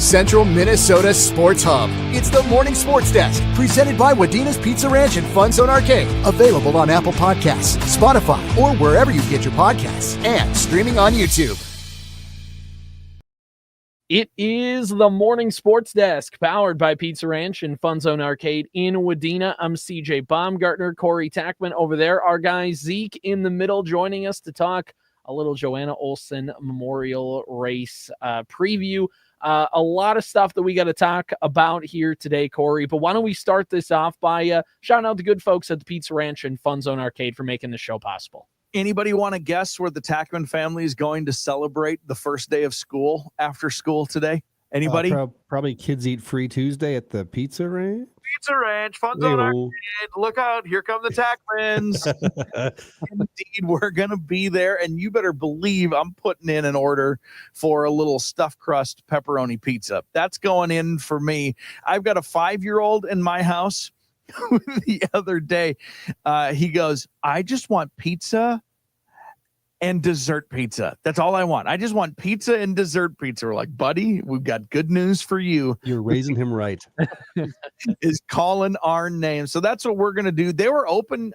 Central Minnesota Sports Hub. It's the Morning Sports Desk, presented by Wadena's Pizza Ranch and FunZone Arcade. Available on Apple Podcasts, Spotify, or wherever you get your podcasts, and streaming on YouTube. It is the Morning Sports Desk, powered by Pizza Ranch and FunZone Arcade in Wadena. I'm CJ Baumgartner, Corey Tackman over there. Our guy Zeke in the middle, joining us to talk a little Johanna Olson Memorial Race preview. A lot of stuff that we got to talk about here today, Corey. But why don't we start this off by shouting out the good folks at the Pizza Ranch and FunZone Arcade for making the show possible. Anybody want to guess where the Tackman family is going to celebrate the first day of school after school today? Anybody? Probably Kids Eat Free Tuesday at the Pizza Ranch. Pizza Ranch, FunZone Arcade. Look out, here come the Tackmans. Indeed, we're going to be there, and you better believe I'm putting in an order for a little stuffed crust pepperoni pizza. That's going in for me. I've got a 5-year-old in my house. The other day, he goes, I just want pizza and dessert pizza. That's all I want. I just want pizza and dessert pizza. We're like, buddy, we've got good news for you. You're raising him right. Is calling our name. So that's what we're going to do. They were open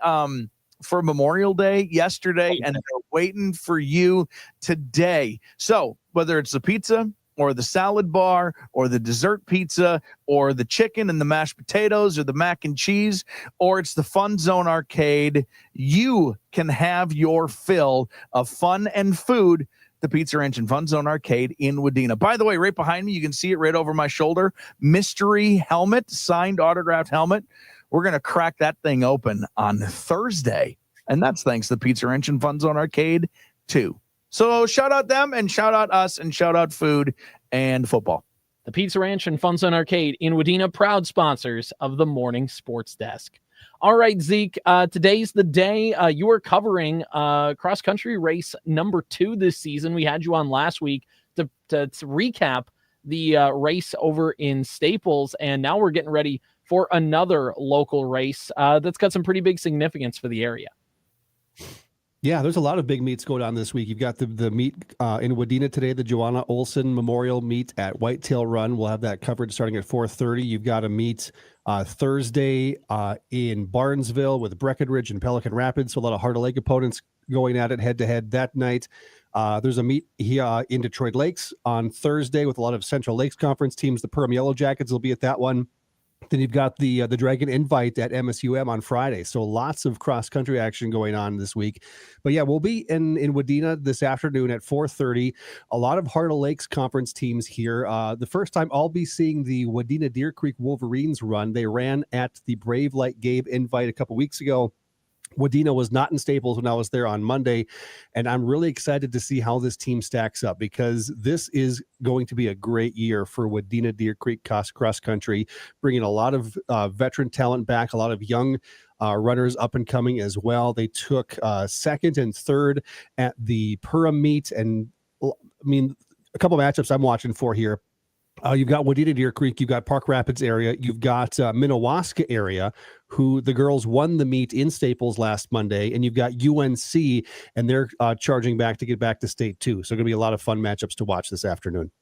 for Memorial Day yesterday, and they're waiting for you today. So whether it's the pizza or the salad bar, or the dessert pizza, or the chicken and the mashed potatoes, or the mac and cheese, or it's the FunZone Arcade, you can have your fill of fun and food. The Pizza Ranch and FunZone Arcade in Wadena. By the way, right behind me, you can see it right over my shoulder. Mystery helmet, signed autographed helmet. We're going to crack that thing open on Thursday, and that's thanks to the Pizza Ranch and FunZone Arcade too. So shout out them and shout out us and shout out food and football. The Pizza Ranch and FunZone Arcade in Wadena, proud sponsors of the Morning Sports Desk. All right, Zeke, today's the day. You are covering cross-country race number 2 this season. We had you on last week to recap the race over in Staples, and now we're getting ready for another local race that's got some pretty big significance for the area. Yeah, there's a lot of big meets going on this week. You've got the meet in Wadena today, the Johanna Olson Memorial Meet at Whitetail Run. We'll have that coverage starting at 4:30. You've got a meet Thursday in Barnesville with Breckenridge and Pelican Rapids. So a lot of Heart of Lake opponents going at it head-to-head that night. There's a meet here in Detroit Lakes on Thursday with a lot of Central Lakes Conference teams. The Perham Yellow Jackets will be at that one. Then you've got the Dragon Invite at MSUM on Friday. So lots of cross-country action going on this week. But yeah, we'll be in Wadena this afternoon at 4:30. A lot of Heart of Lakes Conference teams here. The first time I'll be seeing the Wadena Deer Creek Wolverines run. They ran at the Brave Like Gabe Invite a couple weeks ago. Wadena was not in Staples when I was there on Monday, and I'm really excited to see how this team stacks up because this is going to be a great year for Wadena Deer Creek cross country, bringing a lot of veteran talent back, a lot of young runners up and coming as well. They took second and third at the Perham meet, and I mean, a couple of matchups I'm watching for here. You've got Wadena Deer Creek, you've got Park Rapids area, you've got Minnewaska area, who the girls won the meet in Staples last Monday, and you've got UNC, and they're charging back to get back to state too. So going to be a lot of fun matchups to watch this afternoon.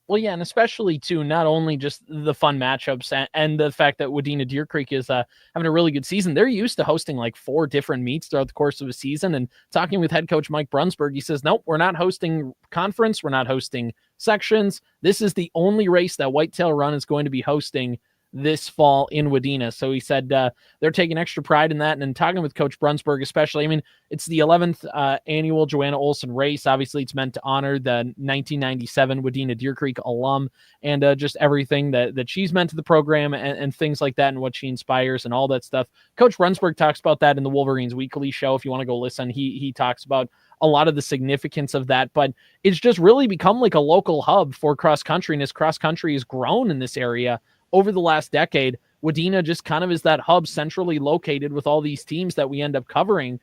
Well, yeah, and especially, too, not only just the fun matchups and the fact that Wadena Deer Creek is having a really good season. They're used to hosting like 4 different meets throughout the course of a season. And talking with head coach Mike Brunsberg, he says, nope, we're not hosting conference. We're not hosting sections. This is the only race that Whitetail Run is going to be hosting this fall in Wadena. So he said they're taking extra pride in that. And then talking with Coach Brunsberg especially, I mean, it's the 11th annual Johanna Olson race. Obviously, it's meant to honor the 1997 Wadena Deer Creek alum and just everything that she's meant to the program and things like that and what she inspires and all that stuff. Coach Brunsberg talks about that in the Wolverines Weekly show. If you want to go listen, he talks about a lot of the significance of that, but it's just really become like a local hub for cross country. And as cross country has grown in this area over the last decade, Wadena just kind of is that hub centrally located with all these teams that we end up covering.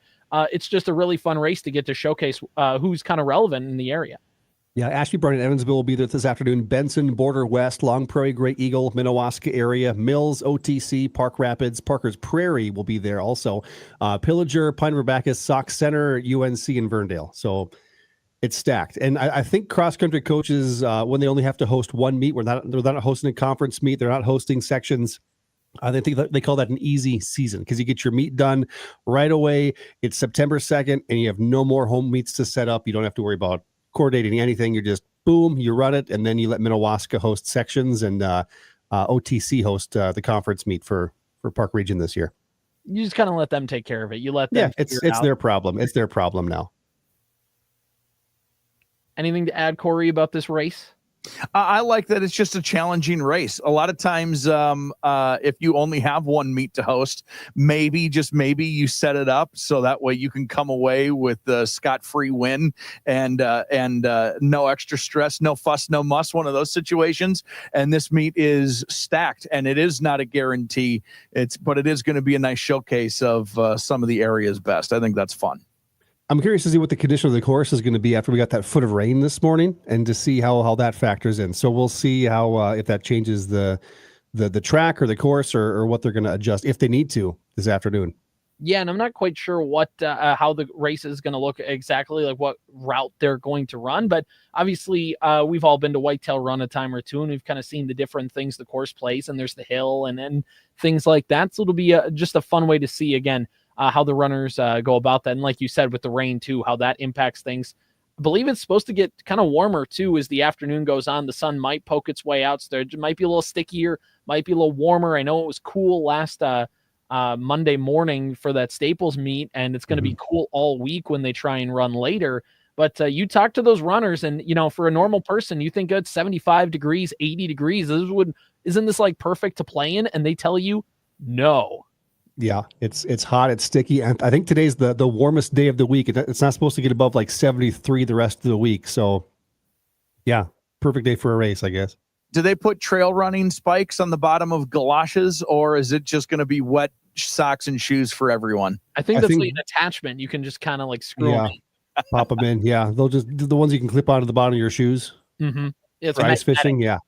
It's just a really fun race to get to showcase who's kind of relevant in the area. Yeah, Ashby Brown and Evansville will be there this afternoon. Benson, Border West, Long Prairie, Great Eagle, Minnewaska area, Mills, OTC, Park Rapids, Parker's Prairie will be there also. Pillager, Pine River Bacchus, Sauk Center, UNC, and Ferndale. So It's stacked. And I think cross-country coaches, when they only have to host one meet, they're not hosting a conference meet, they're not hosting sections, I think they call that an easy season because you get your meet done right away. It's September 2nd, and you have no more home meets to set up. You don't have to worry about coordinating anything. You're just, boom, you run it, and then you let Minnewaska host sections and OTC host the conference meet for Park Region this year. You just kind of let them take care of it. You let them. Yeah, it's their problem. It's their problem now. Anything to add, Corey, about this race? I like that it's just a challenging race. A lot of times, if you only have one meet to host, maybe you set it up so that way you can come away with the scot-free win and no extra stress, no fuss, no muss, one of those situations. And this meet is stacked, and it is not a guarantee. But it is going to be a nice showcase of some of the area's best. I think that's fun. I'm curious to see what the condition of the course is going to be after we got that foot of rain this morning, and to see how that factors in. So we'll see how if that changes the track or the course or what they're going to adjust if they need to this afternoon. Yeah, and I'm not quite sure what how the race is going to look exactly, like what route they're going to run. But obviously, we've all been to Whitetail Run a time or two, and we've kind of seen the different things the course plays, and there's the hill and things like that. So it'll be just a fun way to see again. How the runners go about that. And like you said, with the rain too, how that impacts things. I believe it's supposed to get kind of warmer too as the afternoon goes on. The sun might poke its way out. So there might be a little stickier, might be a little warmer. I know it was cool last Monday morning for that Staples meet, and it's going to be cool all week when they try and run later. But you talk to those runners, and, for a normal person, you think it's 75 degrees, 80 degrees. Isn't this like perfect to play in? And they tell you no. Yeah, it's hot, it's sticky, and I think today's the warmest day of the week. It's not supposed to get above like 73 the rest of the week. So, yeah, perfect day for a race, I guess. Do they put trail running spikes on the bottom of galoshes, or is it just going to be wet socks and shoes for everyone? I think like an attachment. You can just kind of like screw them in. Pop them in. Yeah, they'll just the ones you can clip onto the bottom of your shoes. Mm-hmm. It's for ice fishing. Yeah.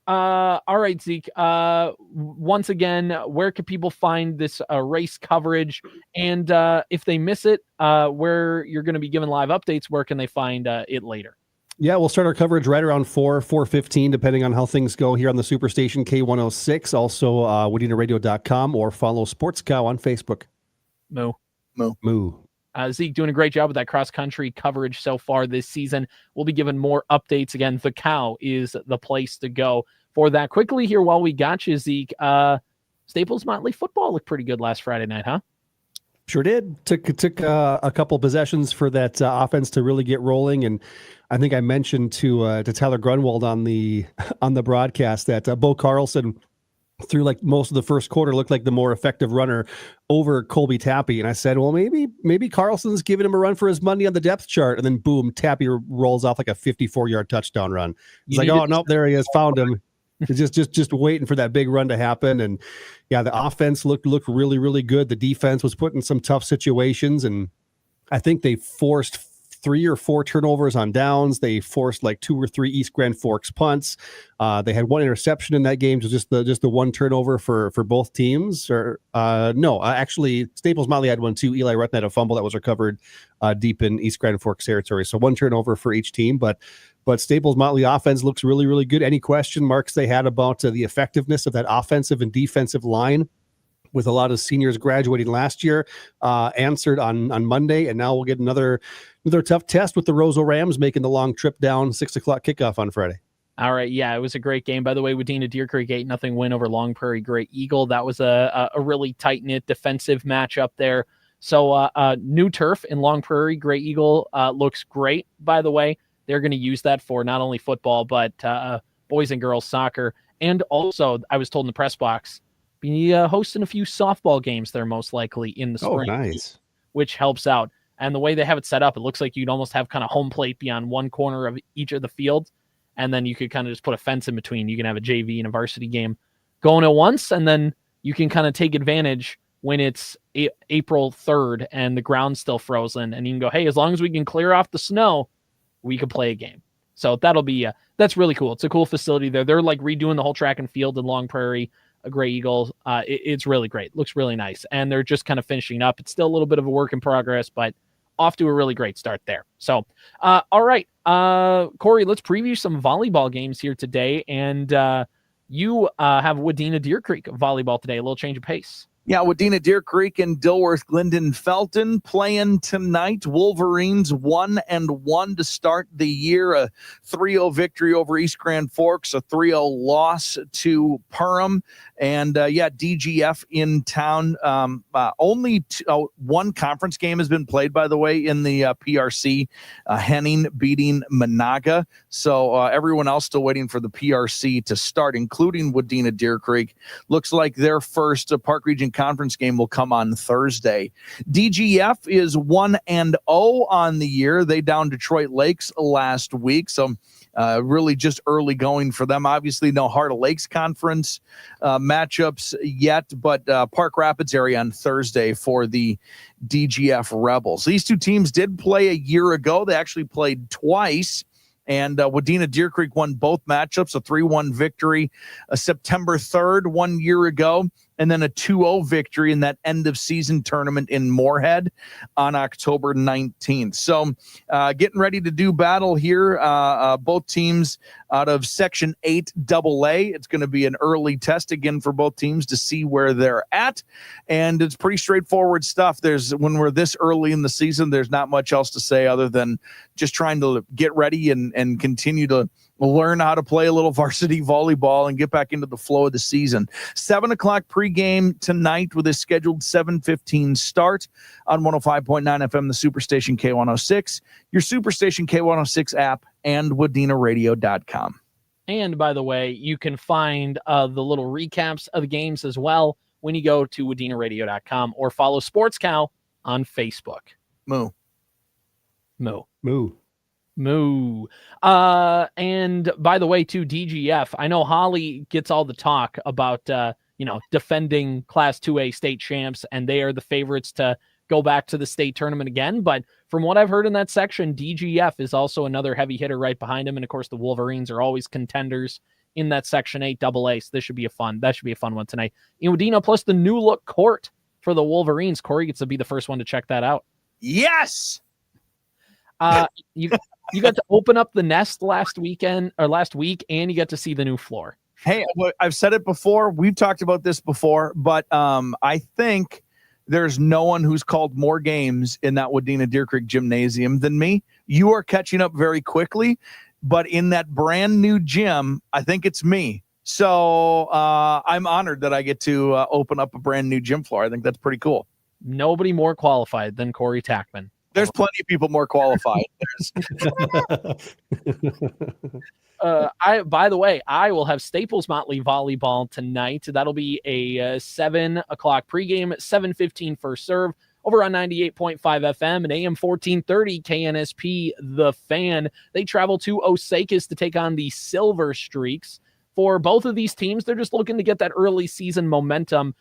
All right, Zeke. Once again, where can people find this race coverage? And if they miss it, where you're going to be giving live updates, where can they find it later? Yeah, we'll start our coverage right around 4:15, depending on how things go here on the Superstation K-106. Also, WDenaRadio.com, or follow Sports Cow on Facebook. Moo. Zeke doing a great job with that cross-country coverage so far this season. We'll be giving more updates. Again, the Cow is the place to go for that. Quickly here, while we got you, Zeke, Staples-Motley football looked pretty good last Friday night, huh? Sure did. Took a couple possessions for that offense to really get rolling, and I think I mentioned to Tyler Grunwald on the broadcast that Bo Carlson, through like most of the first quarter, looked like the more effective runner over Colby Tappy. And I said, well, maybe Carlson's giving him a run for his money on the depth chart. And then boom, Tappy rolls off like a 54-yard touchdown run. It's like, oh no, there he is, found him. just waiting for that big run to happen. And yeah, the offense looked really, really good. The defense was put in some tough situations, and I think they forced 3 or 4 turnovers on downs. They forced like 2 or 3 East Grand Forks punts. They had 1 interception in that game, just the 1 turnover for both teams. Actually, Staples-Motley had 1 too. Eli Rutten had a fumble that was recovered deep in East Grand Forks territory. So 1 turnover for each team, but Staples-Motley offense looks really, really good. Any question marks they had about the effectiveness of that offensive and defensive line, with a lot of seniors graduating last year, answered on Monday, and now we'll get another tough test with the Roseau Rams making the long trip down, 6:00 kickoff on Friday. All right, yeah, it was a great game. By the way, Wadena Deer Creek 8-0 win over Long Prairie Gray Eagle. That was a really tight-knit defensive matchup there. So new turf in Long Prairie Gray Eagle looks great, by the way. They're going to use that for not only football, but boys and girls soccer. And also, I was told in the press box, be hosting a few softball games there most likely in the spring. Oh, nice. Which helps out. And the way they have it set up, it looks like you'd almost have kind of home plate beyond one corner of each of the fields. And then you could kind of just put a fence in between. You can have a JV and a varsity game going at once. And then you can kind of take advantage when it's April 3rd and the ground's still frozen. And you can go, hey, as long as we can clear off the snow, we could play a game. So that'll be, that's really cool. It's a cool facility there. They're like redoing the whole track and field in Long Prairie, a Gray Eagle. It's really great. Looks really nice. And they're just kind of finishing up. It's still a little bit of a work in progress, but off to a really great start there. So, all right, Corey, let's preview some volleyball games here today. And you have Wadena Deer Creek volleyball today, a little change of pace. Yeah, Wadena Deer Creek and Dilworth Glendon Felton playing tonight. Wolverines 1-1 to start the year. A 3-0 victory over East Grand Forks, a 3-0 loss to Perham. And DGF in town. Only one conference game has been played, by the way, in the PRC. Henning beating Monaga. So everyone else still waiting for the PRC to start, including Wadena Deer Creek. Looks like their first Park Region Conference game will come on Thursday. DGF is 1-0 on the year. They downed Detroit Lakes last week. So really just early going for them. Obviously, no Heart of Lakes Conference matchups yet, but Park Rapids area on Thursday for the DGF Rebels. These two teams did play a year ago. They actually played twice. And Wadena Deer Creek won both matchups, a 3-1 victory September 3rd, 1 year ago, and then a 2-0 victory in that end-of-season tournament in Moorhead on October 19th. So getting ready to do battle here. Both teams out of Section 8 AA. It's going to be an early test again for both teams to see where they're at. And it's pretty straightforward stuff. When we're this early in the season, there's not much else to say other than just trying to get ready and continue to learn how to play a little varsity volleyball and get back into the flow of the season. 7 o'clock pregame tonight with a scheduled 7:15 start on 105.9 FM, the Superstation K-106, your Superstation K-106 app, and WadenaRadio.com. And by the way, you can find the little recaps of the games as well when you go to WadenaRadio.com or follow Sports Cow on Facebook. Moo. And by the way, too, DGF, I know Holly gets all the talk about, defending Class 2A state champs, and they are the favorites to go back to the state tournament again. But from what I've heard in that section, DGF is also another heavy hitter right behind him. And of course, the Wolverines are always contenders in that Section 8 AA. So that should be a fun one tonight. Wadena, plus the new look court for the Wolverines. Corey gets to be the first one to check that out. Yes. You got to open up the nest last week, and you got to see the new floor. Hey, I've said it before. We've talked about this before, but I think there's no one who's called more games in that Wadena Deer Creek gymnasium than me. You are catching up very quickly, but in that brand new gym, I think it's me. So I'm honored that I get to open up a brand new gym floor. I think that's pretty cool. Nobody more qualified than Corey Tackman. There's plenty of people more qualified. By the way, I will have Staples-Motley volleyball tonight. That'll be a 7 o'clock pregame, 7:15 first serve over on 98.5 FM and AM430 KNSP, The Fan. They travel to Osakis to take on the Silver Streaks. For both of these teams, they're just looking to get that early season momentum.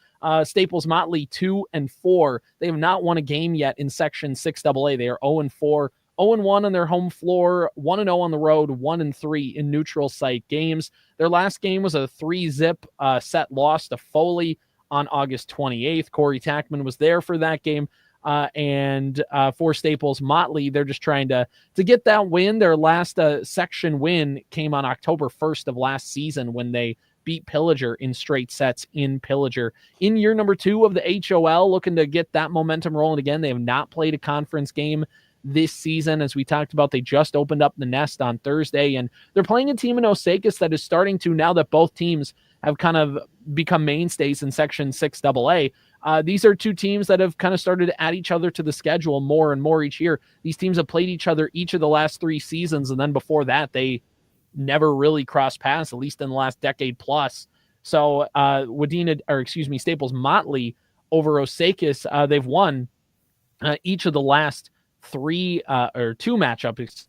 Staples-Motley 2-4. They have not won a game yet in Section 6 AA. They are 0-4, 0-1 on their home floor, 1-0 on the road, 1-3 in neutral site games. Their last game was a 3-zip set loss to Foley on August 28th. Corey Tackman was there for that game. And for Staples-Motley, they're just trying to get that win. Their last section win came on October 1st of last season when they beat Pillager in straight sets in Pillager. In year number 2 of the HOL, looking to get that momentum rolling again. They have not played a conference game this season. As we talked about, they just opened up the nest on Thursday, and they're playing a team in Osakis that is starting to, now that both teams have kind of become mainstays in Section 6 AA, these are two teams that have kind of started to add each other to the schedule more and more each year. These teams have played each other each of the last 3 seasons, and then before that, they never really crossed paths, at least in the last decade plus. So Staples-Motley over Osakis, they've won each of the last 2 matchups,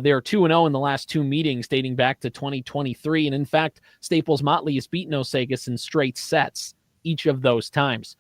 they are 2-0 in the last 2 meetings dating back to 2023. And in fact, Staples-Motley has beaten Osakis in straight sets each of those times.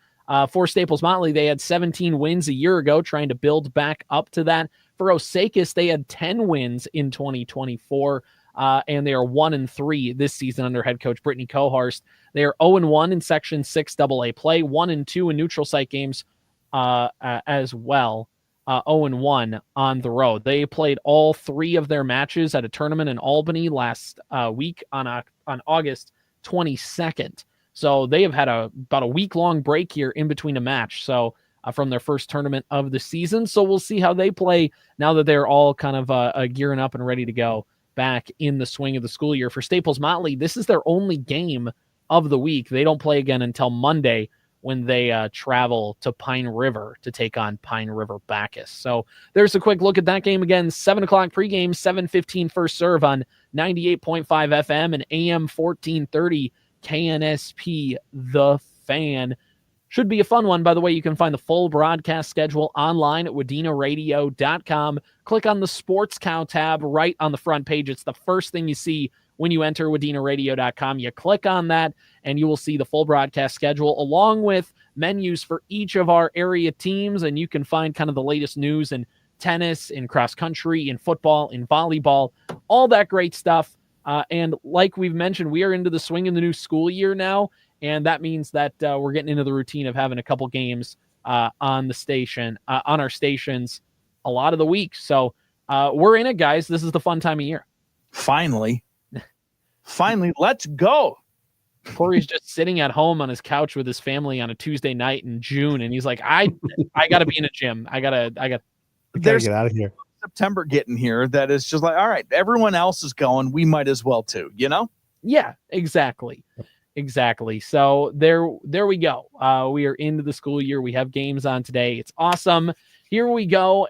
For Staples-Motley, they had 17 wins a year ago, trying to build back up to that. For Osakis, they had 10 wins in 2024, and they are 1-3 this season under head coach Brittany Cohorst. They are 0-1 in Section 6 AA play, 1-2 in neutral site games as well. 0-1 on the road. They played all 3 of their matches at a tournament in Albany last week on August 22nd. So they have had about a week-long break here in between a match. So from their first tournament of the season. So we'll see how they play now that they're all kind of gearing up and ready to go back in the swing of the school year. For Staples-Motley, this is their only game of the week. They don't play again until Monday, when they travel to Pine River to take on Pine River Bacchus. So there's a quick look at that game again. 7 o'clock pregame, 7:15 first serve on 98.5 FM and AM430 KNSP, The Fan. Should be a fun one. By the way, you can find the full broadcast schedule online at WDenaRadio.com. Click on the Sports Cow tab right on the front page. It's the first thing you see when you enter WDenaRadio.com. You click on that, and you will see the full broadcast schedule along with menus for each of our area teams, and you can find kind of the latest news in tennis, in cross country, in football, in volleyball, all that great stuff. And like we've mentioned, we are into the swing of the new school year now, and that means that we're getting into the routine of having a couple games on the station, on our stations a lot of the week. So we're in it, guys. This is the fun time of year. Finally, let's go. Corey's just sitting at home on his couch with his family on a Tuesday night in June, and he's like, I got to be in a gym. I got to get out of here. September getting here that is just like, all right, everyone else is going. We might as well too, you know? Yeah, exactly. So there we go. We are into the school year. We have games on today. It's awesome. Here we go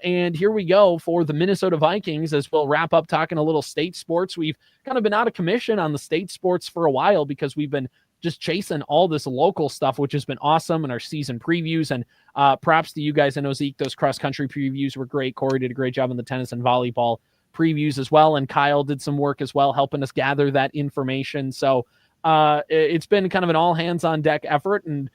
for the Minnesota Vikings as we'll wrap up talking a little state sports. We've kind of been out of commission on the state sports for a while because we've been just chasing all this local stuff, which has been awesome in our season previews. And props to you guys. I know, Zeke, those cross-country previews were great. Corey did a great job on the tennis and volleyball previews as well. And Kyle did some work as well, helping us gather that information. So it's been kind of an all-hands-on-deck effort, and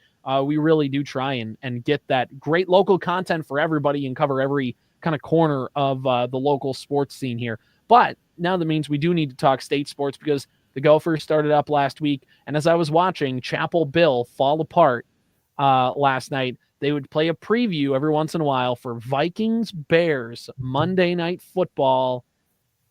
we really do try and get that great local content for everybody and cover every kind of corner of the local sports scene here. But now that means we do need to talk state sports because the Gophers started up last week. And as I was watching Chapel Bill fall apart last night, they would play a preview every once in a while for Vikings Bears Monday Night Football.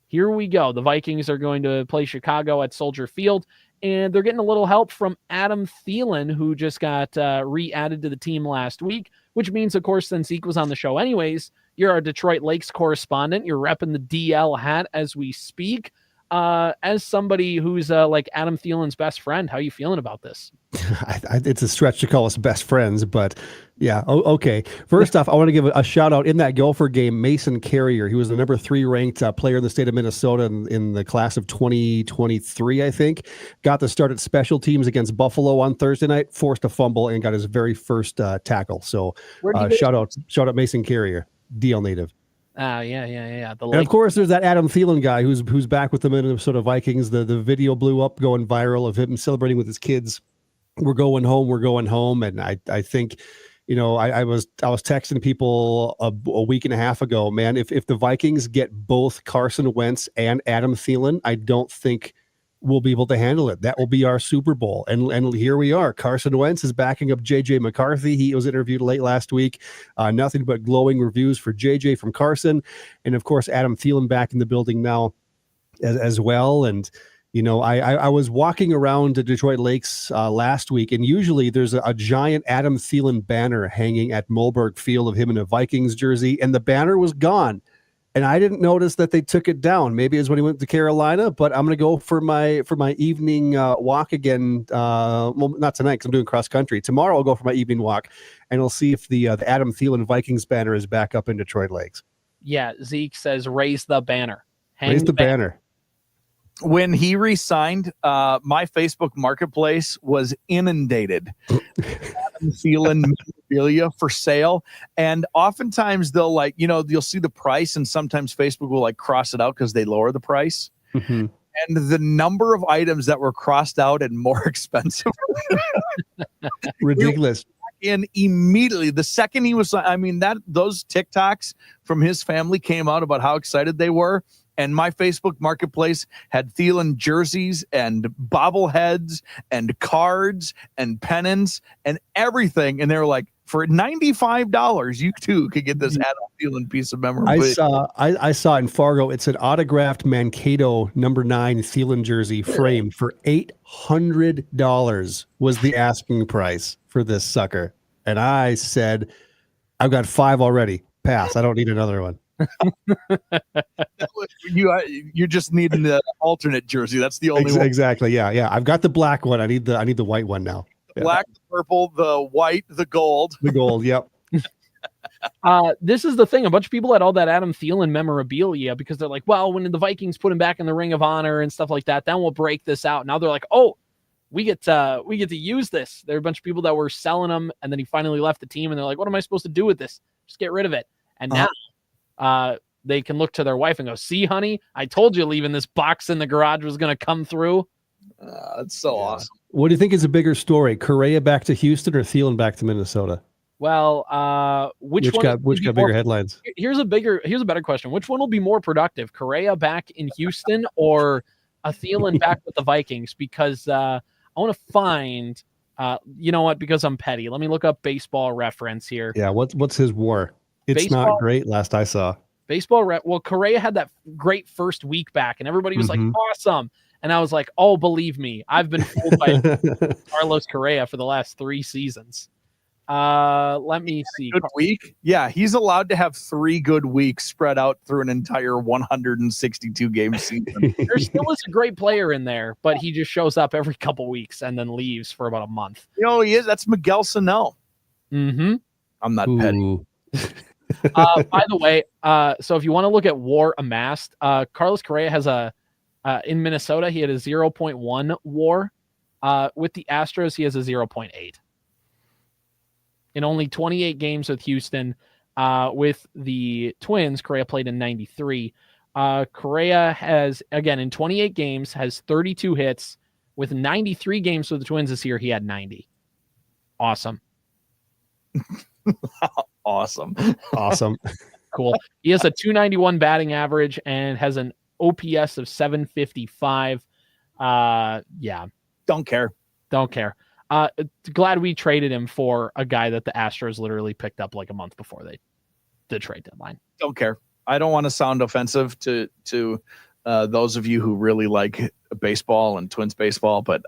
Here we go. The Vikings are going to play Chicago at Soldier Field. And they're getting a little help from Adam Thielen, who just got re-added to the team last week, which means, of course, since Zeke was on the show anyways, you're our Detroit Lakes correspondent. You're repping the DL hat as we speak. As somebody who's like Adam Thielen's best friend, how are you feeling about this? It's a stretch to call us best friends, but yeah. Okay. First off, I want to give a shout out in that Gopher game, Mason Carrier. He was the number 3 ranked player in the state of Minnesota in the class of 2023, I think. Got the start at special teams against Buffalo on Thursday night, forced a fumble and got his very first tackle. So shout out Mason Carrier, DL native. Yeah. And of course, there's that Adam Thielen guy who's back with the Minnesota Vikings. The video blew up, going viral of him celebrating with his kids. We're going home. And I think, I was texting people a week and a half ago, man, if the Vikings get both Carson Wentz and Adam Thielen, I don't think we'll be able to handle it. That will be our Super Bowl. And here we are. Carson Wentz is backing up JJ McCarthy. He was interviewed late last week. Nothing but glowing reviews for JJ from Carson. And of course, Adam Thielen back in the building now as well. And, I was walking around the Detroit Lakes last week, and usually there's a giant Adam Thielen banner hanging at Mulberg Field of him in a Vikings jersey, and the banner was gone. And I didn't notice that they took it down. Maybe it's when he went to Carolina, but I'm going to go for my evening walk again. Well, not tonight because I'm doing cross country. Tomorrow I'll go for my evening walk, and we'll see if the Adam Thielen Vikings banner is back up in Detroit Lakes. Yeah, Zeke says raise the banner. Raise the banner. When he re-signed, my Facebook marketplace was inundated. Adam Thielen memorabilia for sale, and oftentimes they'll you'll see the price, and sometimes Facebook will cross it out because they lower the price. Mm-hmm. And the number of items that were crossed out and more expensive, ridiculous. In immediately the second he was, those TikToks from his family came out about how excited they were. And my Facebook marketplace had Thielen jerseys and bobbleheads and cards and pennants and everything. And they were like, For $95, you too could get this Adam Thielen piece of memorabilia. I saw in Fargo, it's an autographed Mankato number 9 Thielen jersey frame for $800 was the asking price for this sucker. And I said, I've got 5 already. Pass. I don't need another one. You're just needing the alternate jersey. That's the only one. Exactly. Yeah. I've got the black one. I need the white one now. The black, the purple, the white, the gold. The gold. Yep. This is the thing. A bunch of people had all that Adam Thielen memorabilia because they're like, well, when the Vikings put him back in the Ring of Honor and stuff like that, then we'll break this out. Now they're like, oh, we get to use this. There are a bunch of people that were selling them, and then he finally left the team, and they're like, what am I supposed to do with this? Just get rid of it. And now they can look to their wife and go, see, honey, I told you leaving this box in the garage was going to come through. That's so awesome. What do you think is a bigger story? Correa back to Houston or Thielen back to Minnesota? Well, which got bigger headlines? Here's a better question. Which one will be more productive? Correa back in Houston or a Thielen back with the Vikings? Because I want to find, you know what? Because I'm petty. Let me look up Baseball Reference here. Yeah. What's his WAR? It's not great. Last I saw. Well, Correa had that great first week back, and everybody was like, awesome. And I was like, oh, believe me, I've been fooled by Carlos Correa for the last 3 seasons. Let me see. Good week. Yeah, he's allowed to have 3 good weeks spread out through an entire 162 game season. There still is a great player in there, but he just shows up every couple weeks and then leaves for about a month. You know, he is. That's Miguel Sano. Mm-hmm. I'm not petty. By the way, so if you want to look at WAR amassed, Carlos Correa has in Minnesota, he had a 0.1 WAR. With the Astros, he has a 0.8. In only 28 games with Houston, with the Twins, Correa played in 93. Correa has, again, in 28 games, has 32 hits. With 93 games with the Twins this year, he had 90. Awesome. Awesome. Cool. He has a 291 batting average and has an OPS of 755. Yeah. Don't care. Glad we traded him for a guy that the Astros literally picked up like a month before the trade deadline. Don't care. I don't want to sound offensive to those of you who really like baseball and Twins baseball, but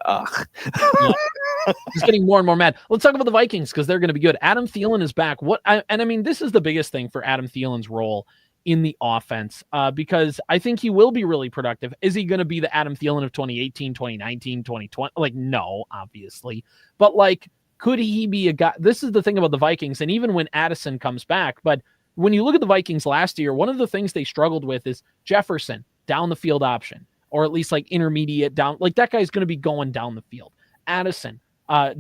he's getting more and more mad. Let's talk about the Vikings because they're going to be good. Adam Thielen is back. I mean, this is the biggest thing for Adam Thielen's role in the offense because I think he will be really productive. Is he going to be the Adam Thielen of 2018, 2019, 2020? Like, no, obviously. But like, could he be a guy? This is the thing about the Vikings. And even when Addison comes back, but when you look at the Vikings last year, one of the things they struggled with is Jefferson down the field option, or at least like intermediate down. Like that guy's going to be going down the field. Addison,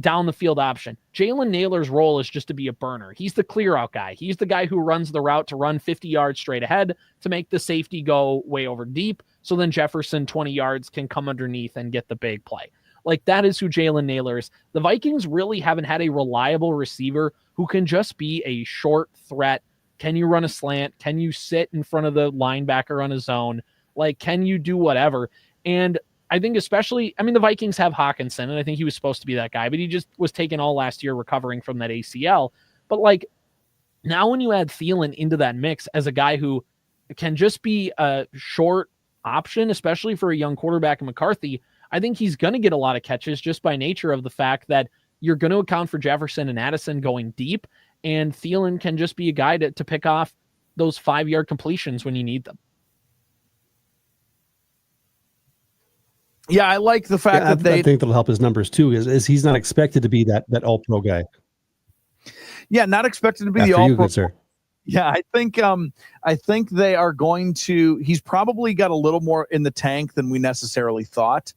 down the field option. Jalen Naylor's role is just to be a burner. He's the clear out guy. He's the guy who runs the route to run 50 yards straight ahead to make the safety go way over deep. So then Jefferson 20 yards can come underneath and get the big play. Like that is who Jalen Naylor is. The Vikings really haven't had a reliable receiver who can just be a short threat. Can you run a slant? Can you sit in front of the linebacker on a zone? Like, can you do whatever? And I think especially, I mean, the Vikings have Hawkinson, and I think he was supposed to be that guy, but he just was taken all last year recovering from that ACL. But like now when you add Thielen into that mix as a guy who can just be a short option, especially for a young quarterback in McCarthy, I think he's going to get a lot of catches just by nature of the fact that you're going to account for Jefferson and Addison going deep, and Thielen can just be a guy to pick off those 5-yard completions when you need them. Yeah, I like the fact that I think that'll help his numbers too. Is he's not expected to be that all-pro guy? Yeah, not expected to be the all-pro. Sir. Yeah, I think they are going to. He's probably got a little more in the tank than we necessarily thought.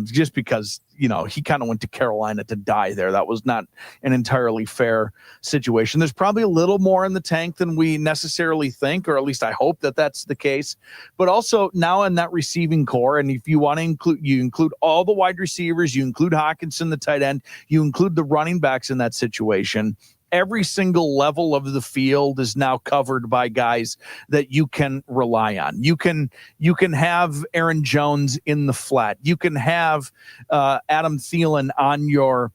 Just because, you know, he kind of went to Carolina to die there. That was not an entirely fair situation. There's probably a little more in the tank than we necessarily think, or at least I hope that that's the case. But also now in that receiving core, and if you want to include all the wide receivers, you include Hawkinson, the tight end, you include the running backs in that situation. Every single level of the field is now covered by guys that you can rely on. You can have Aaron Jones in the flat. You can have Adam Thielen on your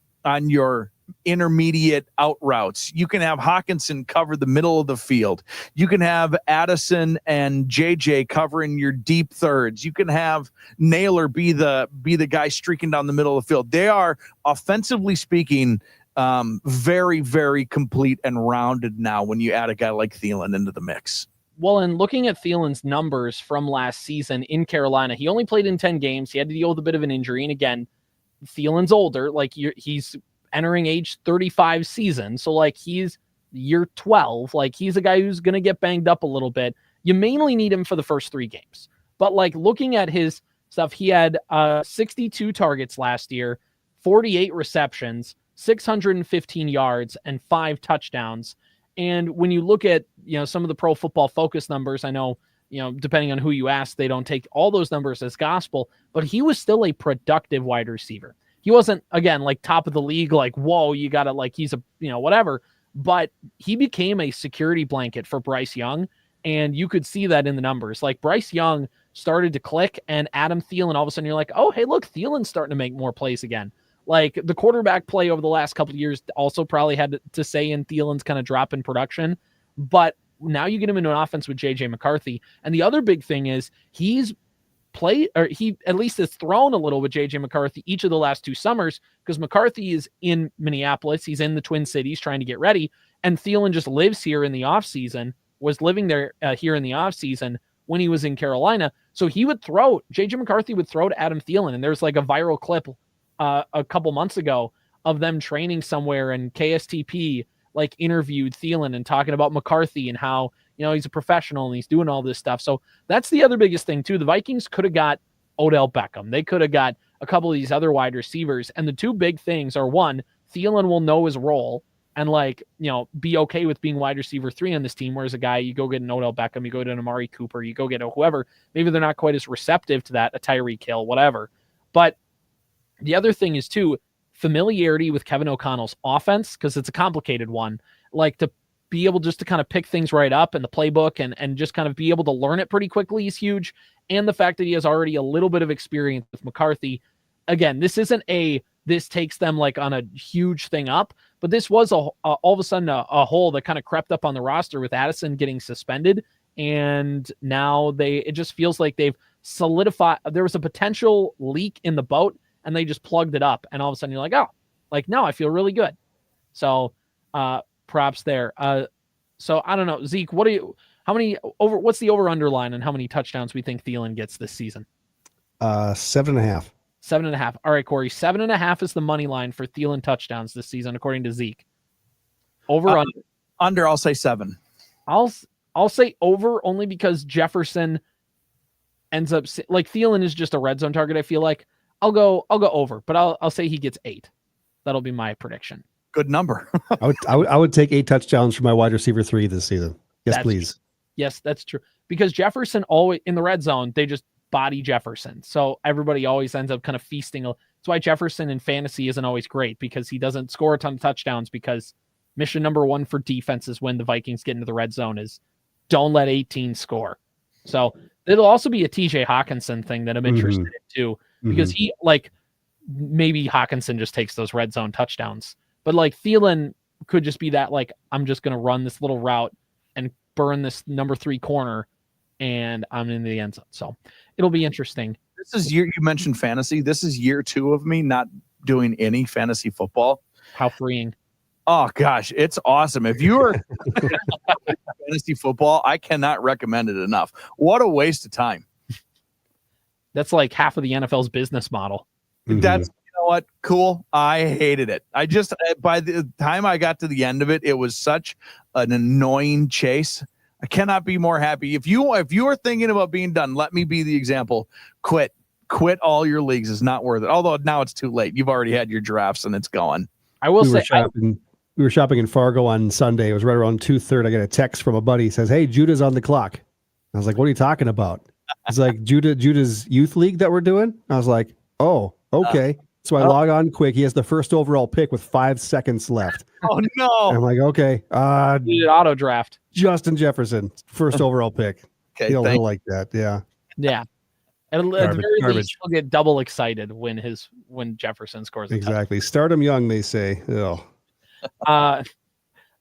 intermediate out routes. You can have Hawkinson cover the middle of the field. You can have Addison and JJ covering your deep thirds. You can have Naylor be the guy streaking down the middle of the field. They are, offensively speaking, very, very complete and rounded now when you add a guy like Thielen into the mix. Well, and looking at Thielen's numbers from last season in Carolina, he only played in 10 games. He had to deal with a bit of an injury. And again, Thielen's older. Like, he's entering age 35 season. So, like, he's year 12. Like, he's a guy who's going to get banged up a little bit. You mainly need him for the first 3 games. But, like, looking at his stuff, he had 62 targets last year, 48 receptions, 615 yards, and 5 touchdowns. And when you look at, some of the Pro Football Focus numbers, I know, depending on who you ask, they don't take all those numbers as gospel, but he was still a productive wide receiver. He wasn't, again, like top of the league, like, whoa, you got to, like, he's a, whatever, but he became a security blanket for Bryce Young. And you could see that in the numbers. Like, Bryce Young started to click, and Adam Thielen, all of a sudden you're like, oh, hey, look, Thielen's starting to make more plays again. Like, the quarterback play over the last couple of years also probably had to say in Thielen's kind of drop in production. But now you get him into an offense with J.J. McCarthy. And the other big thing is he's played, or he at least has thrown a little with J.J. McCarthy each of the last 2 summers, because McCarthy is in Minneapolis. He's in the Twin Cities trying to get ready. And Thielen just lives here in the offseason, was living there here in the offseason when he was in Carolina. So he would throw, J.J. McCarthy would throw to Adam Thielen. And there's like a viral clip a couple months ago of them training somewhere, and KSTP like interviewed Thielen and talking about McCarthy and how, he's a professional and he's doing all this stuff. So that's the other biggest thing too. The Vikings could have got Odell Beckham. They could have got a couple of these other wide receivers. And the 2 big things are, one, Thielen will know his role and be okay with being wide receiver 3 on this team. Whereas a guy, you go get an Odell Beckham, you go get an Amari Cooper, you go get a whoever, maybe they're not quite as receptive to that, a Tyreek Hill, whatever. But the other thing is, too, familiarity with Kevin O'Connell's offense, because it's a complicated one. Like, to be able just to kind of pick things right up in the playbook and just kind of be able to learn it pretty quickly is huge. And the fact that he has already a little bit of experience with McCarthy. Again, this isn't this takes them like on a huge thing up, but this was all of a sudden a hole that kind of crept up on the roster with Addison getting suspended. And now it just feels like they've solidified. There was a potential leak in the boat, and they just plugged it up, and all of a sudden you're like, oh, like, now I feel really good. So props there. So I don't know, Zeke, what's the over-under line and how many touchdowns we think Thielen gets this season? 7.5. 7.5. All right, Corey, 7.5 is the money line for Thielen touchdowns this season, according to Zeke. Over, under, I'll say 7. I'll say over, only because Jefferson ends up, like, Thielen is just a red zone target, I feel like. I'll go over, but I'll say he gets 8. That'll be my prediction. Good number. I would take 8 touchdowns for my wide receiver 3 this season. Yes, please. Yes, that's true. Because Jefferson always in the red zone, they just body Jefferson. So everybody always ends up kind of feasting. That's why Jefferson in fantasy isn't always great, because he doesn't score a ton of touchdowns, because mission number 1 for defenses when the Vikings get into the red zone is don't let 18 score. So it'll also be a TJ Hawkinson thing that I'm interested in too. Because he, like, maybe Hawkinson just takes those red zone touchdowns. But, like, Thielen could just be that, like, I'm just going to run this little route and burn this number 3 corner, and I'm in the end zone. So it'll be interesting. This is you mentioned fantasy. This is year 2 of me not doing any fantasy football. How freeing. Oh, gosh, it's awesome. If you are fantasy football, I cannot recommend it enough. What a waste of time. That's like half of the NFL's business model. That's, what? Cool. I hated it. I just, by the time I got to the end of it, it was such an annoying chase. I cannot be more happy. If you are thinking about being done, let me be the example. Quit all your leagues. Is not worth it. Although now it's too late. You've already had your drafts and it's gone. I will say, we were shopping in Fargo on Sunday. It was right around 2:30. I got a text from a buddy. He says, "Hey, Judah's on the clock." I was like, "What are you talking about?" It's like Judah's youth league that we're doing. I was like, "Oh, okay." So I log on quick. He has the first overall pick with 5 seconds left. Oh no! And I'm like, okay. Auto draft. Justin Jefferson, first overall pick. Okay, he'll like that. Yeah. Yeah. And at the very least, he'll get double excited when Jefferson scores. Exactly. Start him young, they say. Oh.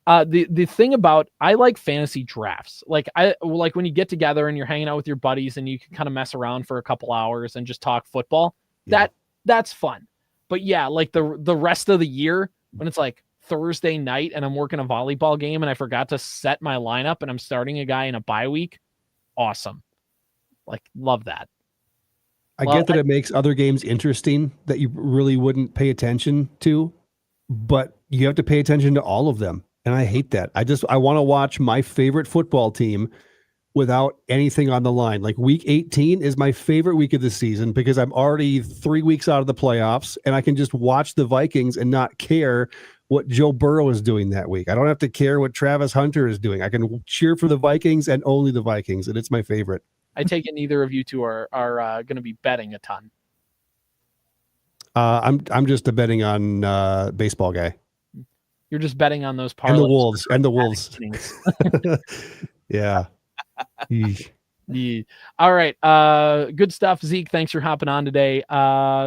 The thing about, I like fantasy drafts. Like when you get together and you're hanging out with your buddies and you can kind of mess around for a couple hours and just talk football. Yeah. That's fun. But yeah, like the rest of the year when it's like Thursday night and I'm working a volleyball game and I forgot to set my lineup and I'm starting a guy in a bye week. Awesome. Like, love that. I get that it makes other games interesting that you really wouldn't pay attention to, but you have to pay attention to all of them. And I hate that. I want to watch my favorite football team without anything on the line. Like week 18 is my favorite week of the season because I'm already 3 weeks out of the playoffs and I can just watch the Vikings and not care what Joe Burrow is doing that week. I don't have to care what Travis Hunter is doing. I can cheer for the Vikings and only the Vikings, and it's my favorite. I take it neither of you two are going to be betting a ton. I'm just a betting on baseball guy. You're just betting on those parlays. And the Wolves. Yeah. Yeah. All right. Good stuff, Zeke. Thanks for hopping on today.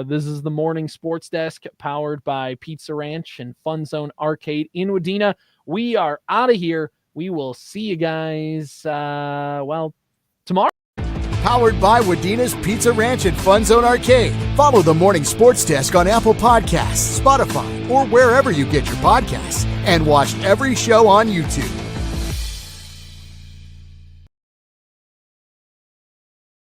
This is the Morning Sports Desk powered by Pizza Ranch and FunZone Arcade in Wadena. We are out of here. We will see you guys, tomorrow. Powered by Wadena's Pizza Ranch and FunZone Arcade. Follow the Morning Sports Desk on Apple Podcasts, Spotify, or wherever you get your podcasts. And watch every show on YouTube.